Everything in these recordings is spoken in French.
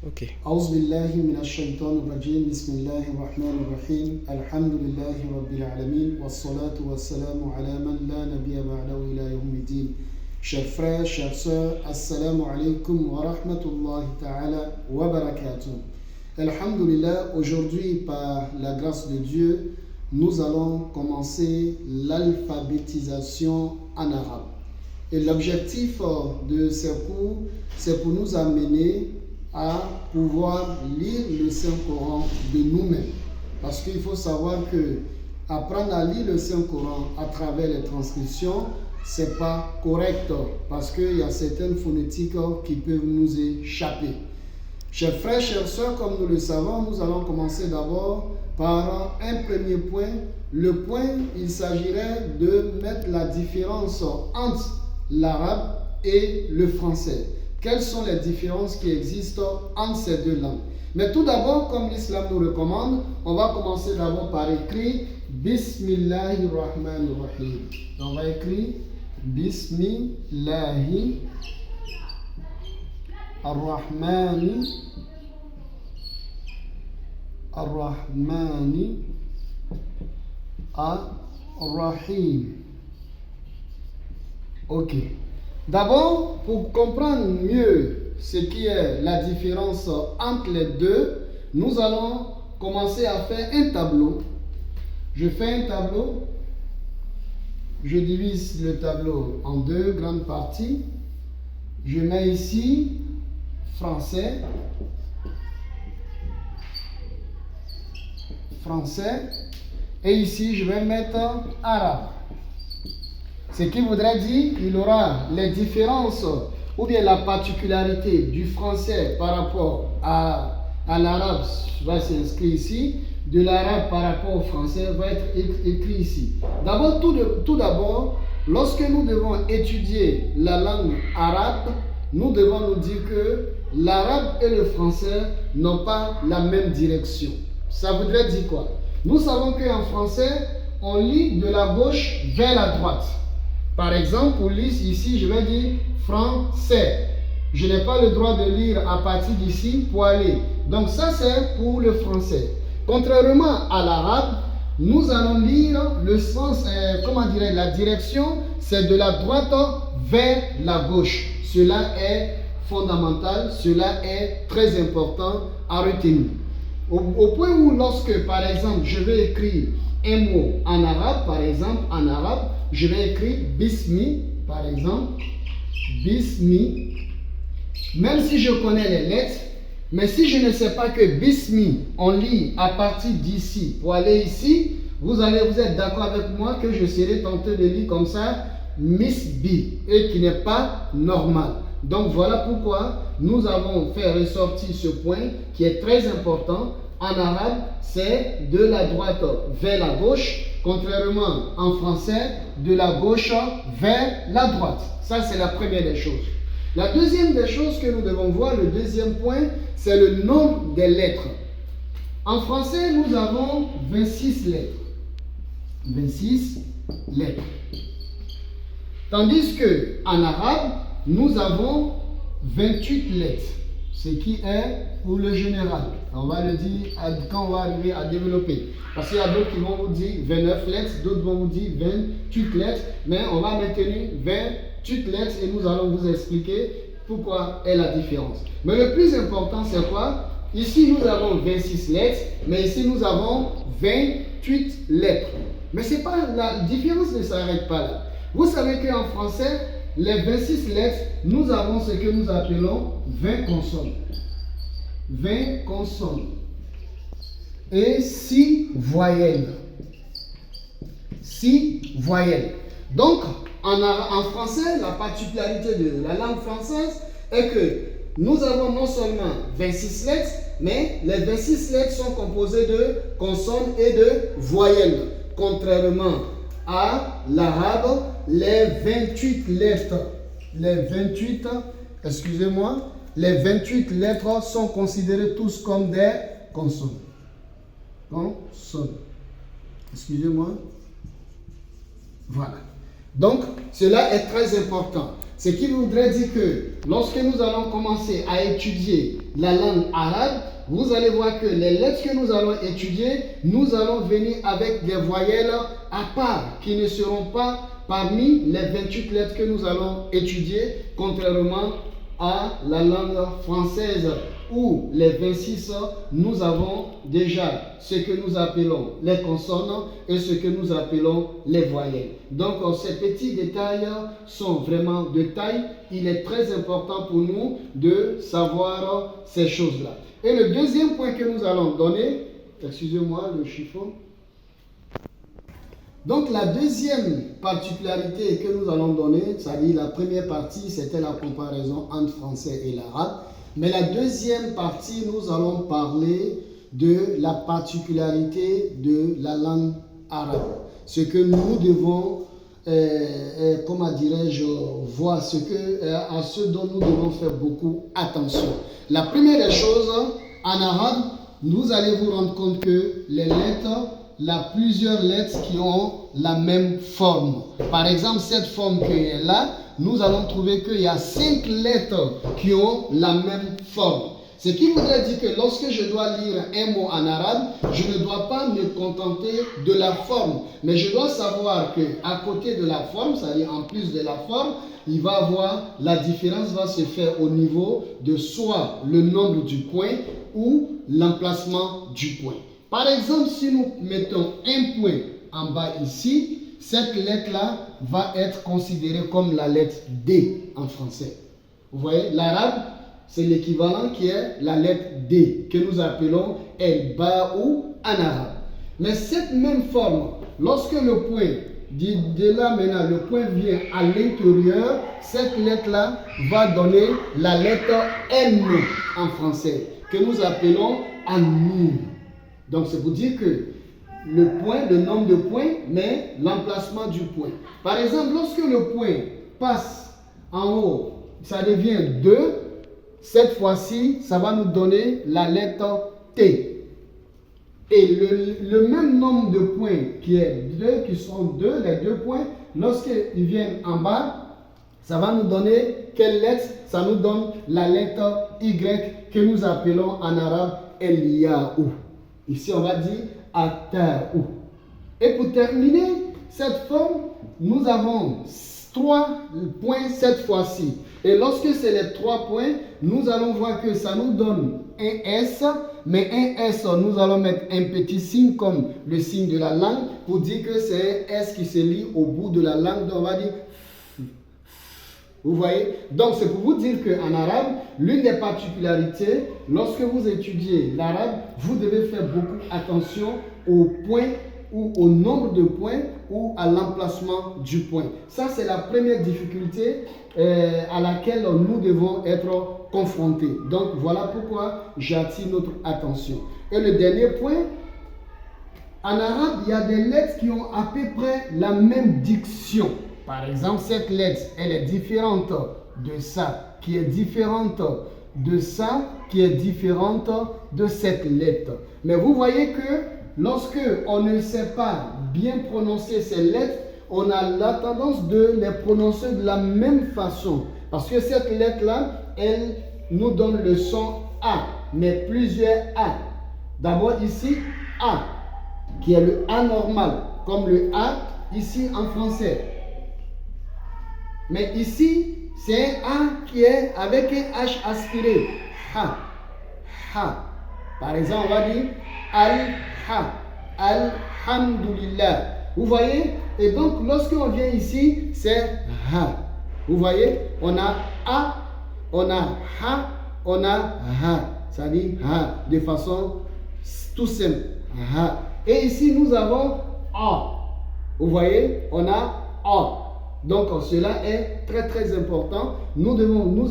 Ok. أعوذ بالله من الشيطان الرجيم بسم الله الرحمن الرحيم الحمد لله رب العالمين والصلاة والسلام على من لا نبي بعده إلى يوم الدين. Chers frères, chères sœurs, assalamu alaikum wa rahmatullahi ta'ala wa barakatuh. Alhamdulillah, aujourd'hui par la grâce de Dieu, nous allons commencer l'alphabétisation en arabe. Et l'objectif de ces cours, c'est pour nous amener à pouvoir lire le Saint-Coran de nous-mêmes. Parce qu'il faut savoir que apprendre à lire le Saint-Coran à travers les transcriptions, c'est pas correct parce qu'il y a certaines phonétiques qui peuvent nous échapper. Chers frères, chères sœurs, comme nous le savons, nous allons commencer d'abord par un premier point. Le point, il s'agirait de mettre la différence entre l'arabe et le français. Quelles sont les différences qui existent entre ces deux langues? Mais tout d'abord, comme l'islam nous recommande, on va commencer d'abord par écrire Bismillahirrahmanirrahim. On va écrire Bismillahirrahmanirrahim. Ok. D'abord, pour comprendre mieux ce qui est la différence entre les deux, nous allons commencer à faire un tableau. Je fais un tableau. Je divise le tableau en deux grandes parties. Je mets ici français, et ici je vais mettre arabe. Ce qui voudrait dire qu'il y aura les différences ou bien la particularité du français par rapport à l'arabe va s'inscrire ici, de l'arabe par rapport au français va être écrit ici. D'abord, tout d'abord, lorsque nous devons étudier la langue arabe, nous devons nous dire que l'arabe et le français n'ont pas la même direction. Ça voudrait dire quoi? Nous savons qu'en français, on lit de la gauche vers la droite. Par exemple, pour lire ici, je vais dire français. Je n'ai pas le droit de lire à partir d'ici pour aller. Donc ça, c'est pour le français. Contrairement à l'arabe, nous allons lire le sens, la direction, c'est de la droite vers la gauche. Cela est fondamental, cela est très important à retenir. Au point où lorsque, par exemple, je vais écrire un mot en arabe, je vais écrire bismi, par exemple, bismi, même si je connais les lettres, mais si je ne sais pas que bismi, on lit à partir d'ici pour aller ici, vous êtes d'accord avec moi que je serai tenté de lire comme ça, misbi, et qui n'est pas normal. Donc voilà pourquoi nous avons fait ressortir ce point qui est très important. En arabe, c'est de la droite vers la gauche, contrairement en français, de la gauche vers la droite. Ça, c'est la première des choses. La deuxième des choses que nous devons voir, le deuxième point, c'est le nombre des lettres. En français, nous avons 26 lettres. 26 lettres. Tandis qu'en arabe, nous avons 28 lettres. Ce qui est pour le général. On va le dire quand on va arriver à développer. Parce qu'il y a d'autres qui vont vous dire 29 lettres, d'autres vont vous dire 28 lettres, mais on va maintenir 28 lettres et nous allons vous expliquer pourquoi est la différence. Mais le plus important, c'est quoi? Ici, nous avons 26 lettres, mais ici, nous avons 28 lettres. Mais c'est pas, la différence ne s'arrête pas là. Vous savez qu'en français, les 26 lettres, nous avons ce que nous appelons 20 consonnes. 20 consonnes. Et 6 voyelles. 6 voyelles. Donc, en français, la particularité de la langue française est que nous avons non seulement 26 lettres, mais les 26 lettres sont composées de consonnes et de voyelles. Contrairement à l'arabe, les 28 lettres sont considérées tous comme des consonnes. Excusez-moi. Voilà. Donc, cela est très important. Ce qui voudrait dire que lorsque nous allons commencer à étudier la langue arabe, vous allez voir que les lettres que nous allons étudier, nous allons venir avec des voyelles à part qui ne seront pas parmi les 28 lettres que nous allons étudier, contrairement à la langue française où les 26, nous avons déjà ce que nous appelons les consonnes et ce que nous appelons les voyelles. Donc ces petits détails sont vraiment de taille. Il est très important pour nous de savoir ces choses-là. Et le deuxième point que nous allons donner, excusez-moi le chiffon. Donc la deuxième particularité que nous allons donner, c'est-à-dire la première partie, c'était la comparaison entre français et l'arabe. Mais la deuxième partie, nous allons parler de la particularité de la langue arabe. Ce que nous devons, comment dirais-je, voir, à ce dont nous devons faire beaucoup attention. La première des choses, en arabe, vous allez vous rendre compte que les lettres, il y a plusieurs lettres qui ont la même forme. Par exemple, cette forme qui est là, nous allons trouver qu'il y a 5 lettres qui ont la même forme. Ce qui voudrait dire que lorsque je dois lire un mot en arabe, je ne dois pas me contenter de la forme, mais je dois savoir qu'à côté de la forme, c'est-à-dire en plus de la forme, il va avoir, la différence va se faire au niveau de soit le nombre du point ou l'emplacement du point. Par exemple, si nous mettons un point en bas ici, cette lettre-là va être considérée comme la lettre D en français. Vous voyez, l'arabe, c'est l'équivalent qui est la lettre D, que nous appelons El-Ba'ou en arabe. Mais cette même forme, lorsque le point, de là maintenant, le point vient à l'intérieur, cette lettre-là va donner la lettre N en français, que nous appelons An-Noun. Donc c'est pour dire que le point, le nombre de points, mais l'emplacement du point. Par exemple, lorsque le point passe en haut, ça devient 2. Cette fois-ci, ça va nous donner la lettre T. Et le même nombre de points qui est 2, qui sont 2, les 2 points, lorsqu'ils viennent en bas, ça va nous donner quelle lettre? Ça nous donne la lettre Y que nous appelons en arabe El-Yaou. Ici, on va dire Ataou. Et pour terminer cette forme, nous avons 3 points cette fois-ci. Et lorsque c'est les 3 points, nous allons voir que ça nous donne un S. Mais un S, nous allons mettre un petit signe comme le signe de la langue pour dire que c'est un S qui se lie au bout de la langue. Donc on va dire. Vous voyez? Donc c'est pour vous dire qu'en arabe, l'une des particularités, lorsque vous étudiez l'arabe, vous devez faire beaucoup attention aux points ou au nombre de points ou à l'emplacement du point. Ça, c'est la première difficulté à laquelle nous devons être confrontés. Donc voilà pourquoi j'attire notre attention. Et le dernier point, en arabe, il y a des lettres qui ont à peu près la même diction. Par exemple, cette lettre, elle est différente de ça, qui est différente de ça, qui est différente de cette lettre. Mais vous voyez que lorsque on ne sait pas bien prononcer ces lettres, on a la tendance de les prononcer de la même façon. Parce que cette lettre-là, elle nous donne le son A, mais plusieurs A. D'abord ici, A, qui est le A normal, comme le A ici en français. Mais ici, c'est un A qui est avec un H aspiré. Ha. Ha. Par exemple, on va dire Al-Ha. Alhamdulillah. Vous voyez? Et donc, lorsqu'on vient ici, c'est Ha. Vous voyez? On a A, on a Ha, on a Ha. Ça dit Ha. De façon tout simple. Ha. Et ici, nous avons A. Vous voyez? On a A. Donc cela est très très important. Nous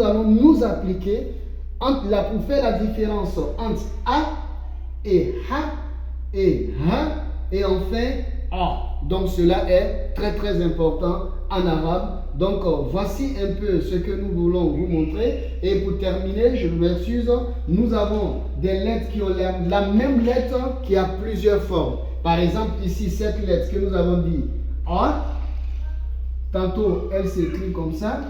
allons nous appliquer pour faire la différence entre A et Ha et Ha et enfin A. Donc cela est très très important en arabe. Donc voici un peu ce que nous voulons vous montrer. Et pour terminer, je m'excuse, nous avons des lettres qui ont la même lettre qui a plusieurs formes. Par exemple ici cette lettre que nous avons dit A. Tantôt, elle s'écrit comme ça.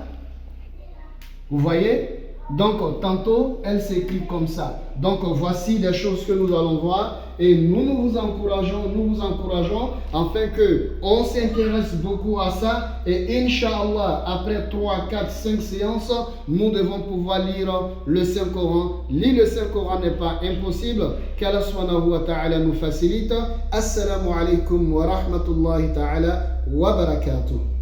Vous voyez? Donc, tantôt, elle s'écrit comme ça. Donc, voici des choses que nous allons voir. Et nous vous encourageons, afin qu'on s'intéresse beaucoup à ça. Et Inch'Allah, après 3, 4, 5 séances, nous devons pouvoir lire le Saint-Coran. Lire le Saint-Coran n'est pas impossible. Qu'Allah subhanahu wa ta'ala nous facilite. Assalamu alaikum wa rahmatullahi ta'ala wa barakatuh.